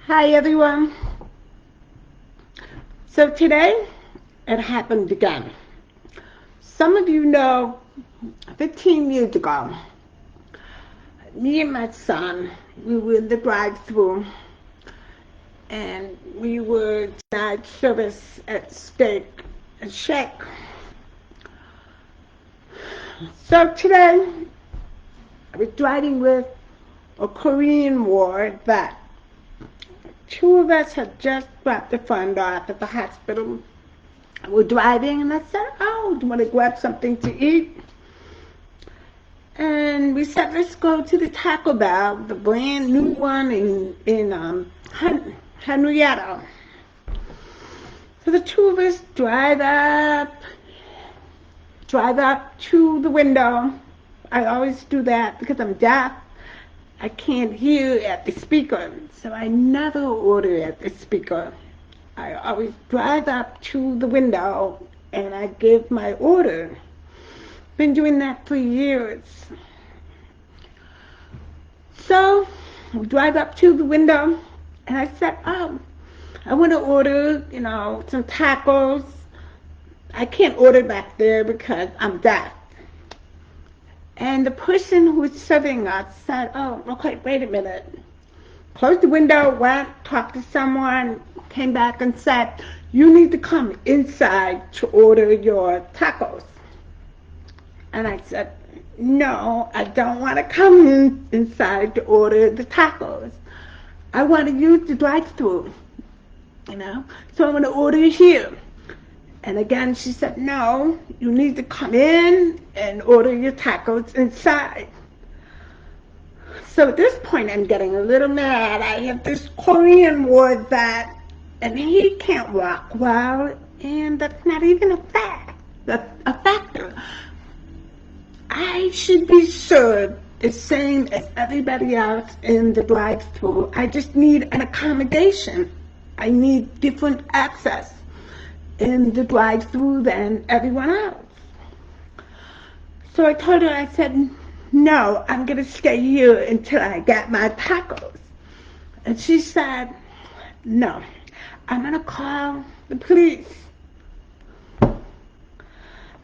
Hi everyone. So today it happened again. Some of you know 15 years ago, me and my son, we were in the drive-thru and we were denied service at Steak and Shake. So today I was driving with a Korean War vet. Two of us had just dropped a friend off at the hospital. We're driving, and I said, "Oh, do you want to grab something to eat?" And we said, "Let's go to the Taco Bell, the brand new one in Henrietta." So the two of us drive up to the window. I always do that because I'm deaf. I can't hear at the speaker, so I never order at the speaker. I always drive up to the window and I give my order. Been doing that for years. So we drive up to the window and I said, "Oh, I want to order, some tacos." I can't order back there because I'm deaf. And the person who was serving us said, "Oh, okay, wait a minute." Closed the window, went, talked to someone, came back and said, "You need to come inside to order your tacos." And I said, "No, I don't want to come inside to order the tacos. I want to use the drive-thru, so I'm going to order here." And again, she said, "No, you need to come in and order your tacos inside." So at this point, I'm getting a little mad. I have this Korean War vet, and he can't walk well, and that's not even a factor. I should be served the same as everybody else in the drive-thru. I just need an accommodation. I need different access in the drive-thru than everyone else. So I told her, I said, "No, I'm going to stay here until I get my tacos." And she said, "No, I'm going to call the police." And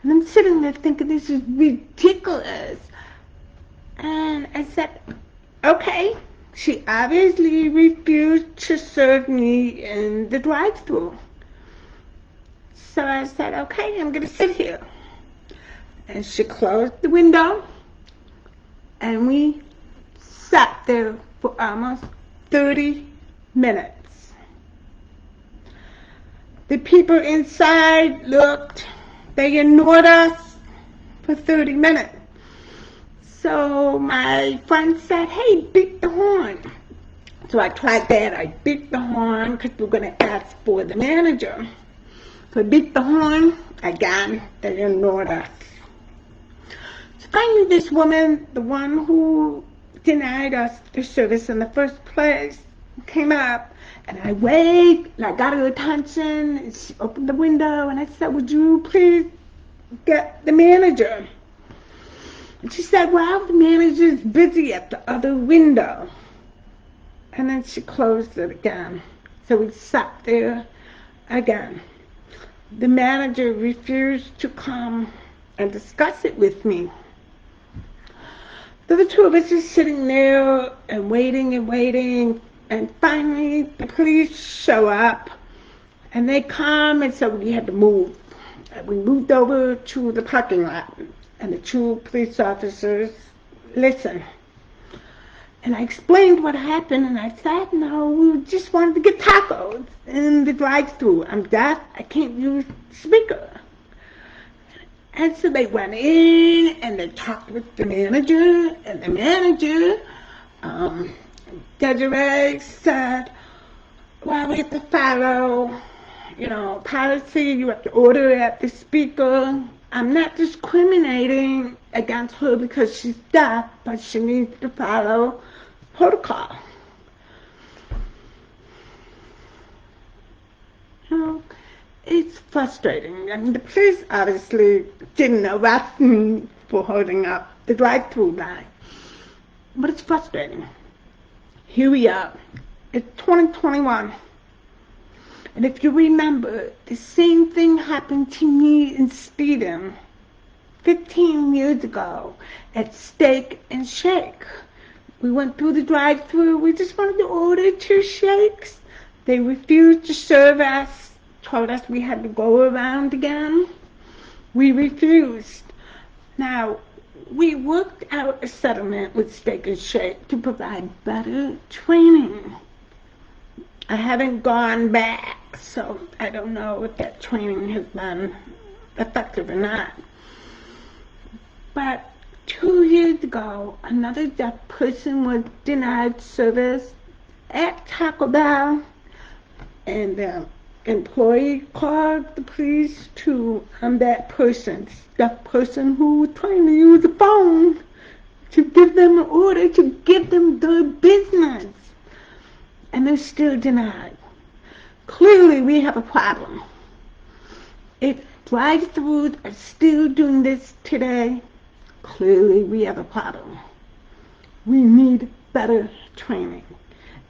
I'm sitting there thinking, this is ridiculous. And I said, "Okay." She obviously refused to serve me in the drive-thru. So I said, "Okay, I'm going to sit here." And she closed the window, and we sat there for almost 30 minutes. The people inside looked, they ignored us for 30 minutes. So my friend said, "Hey, beat the horn." So I tried that. I beat the horn because we were going to ask for the manager. So I beat the horn. Again, they ignored us. So finally, this woman, the one who denied us the service in the first place, came up, and I waved, and I got her attention, and she opened the window, and I said, "Would you please get the manager?" And she said, "Well, the manager's busy at the other window." And then she closed it again. So we sat there again. The manager refused to come and discuss it with me. So the two of us are sitting there and waiting, and finally the police show up, and they come, and so we had to move. We moved over to the parking lot, and the two police officers listened. And I explained what happened, and I said, "No, we just wanted to get tacos in the drive-thru. I'm deaf, I can't use speaker." And so they went in, and they talked with the manager, and the manager, Desiree, said, "Well, we have to follow, policy. You have to order at the speaker. I'm not discriminating against her because she's deaf, but she needs to follow protocol." It's frustrating. I mean, the police obviously didn't arrest me for holding up the drive-thru line, but it's frustrating. Here we are, It's 2021. And if you remember, the same thing happened to me in Sweden 15 years ago at Steak and Shake. We went through the drive-thru. We just wanted to order 2 shakes. They refused to serve us, told us we had to go around again. We refused. Now, we worked out a settlement with Steak and Shake to provide better training. I haven't gone back, so I don't know if that training has been effective or not. But 2 years ago, another deaf person was denied service at Taco Bell, and the employee called the police to that person, deaf person who was trying to use the phone to give them an order to give them their business. And they're still denied. Clearly, we have a problem. If drive-thrus are still doing this today, clearly we have a problem. We need better training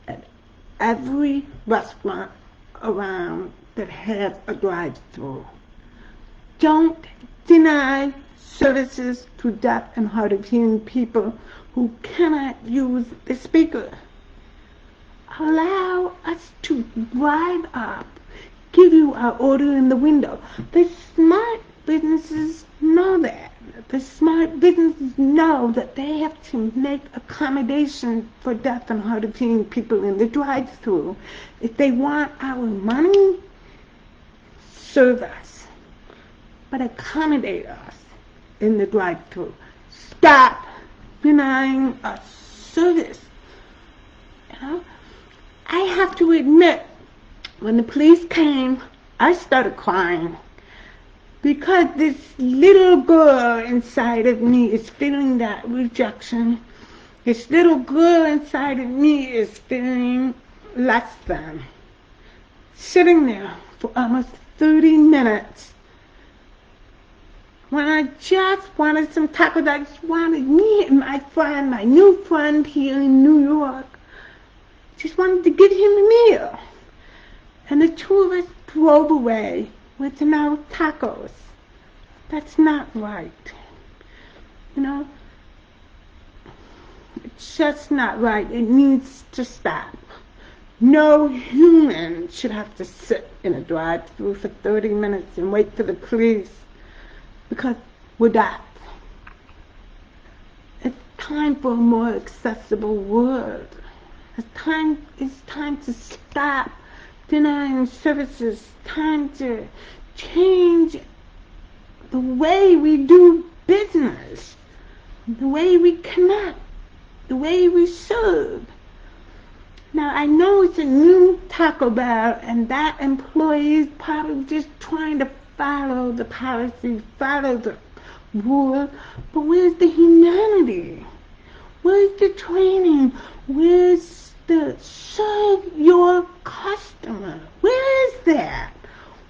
at every restaurant around that has a drive-thru. Don't deny services to deaf and hard of hearing people who cannot use the speaker. Allow us to drive up, give you our order in the window. The smart businesses know that. The smart businesses know that they have to make accommodation for deaf and hard of hearing people in the drive-thru. If they want our money, serve us, but accommodate us in the drive-thru. Stop denying us service. You know? I have to admit, when the police came, I started crying because this little girl inside of me is feeling that rejection. This little girl inside of me is feeling less than. Sitting there for almost 30 minutes when I just wanted some tacos. I just wanted me and my friend, my new friend here in New York, just wanted to give him a meal. And the 2 of us drove away with no tacos. That's not right. You know, it's just not right. It needs to stop. No human should have to sit in a drive-thru for 30 minutes and wait for the police because we're deaf. It's time for a more accessible world. It's time to stop denying services. Time to change the way we do business, the way we connect, the way we serve. Now, I know it's a new Taco Bell, and that employee is probably just trying to follow the policy, follow the rule, but where's the humanity? Where's the training? Where's the serve your customer? Where is that?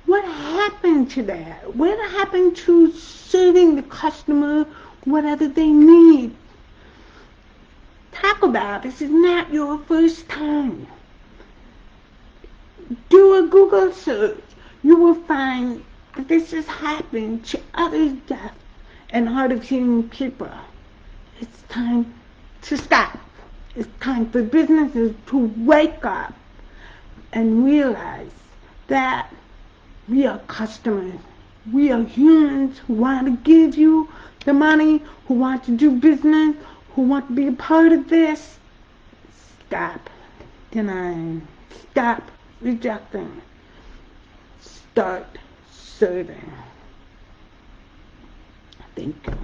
What happened to that? What happened to serving the customer whatever they need? Taco Bell, this is not your first time. Do a Google search. You will find that this has happened to other deaf and hard of hearing people. It's time to stop. It's time for businesses to wake up and realize that we are customers. We are humans who want to give you the money, who want to do business, who want to be a part of this. Stop denying. Stop rejecting. Start serving. Thank you.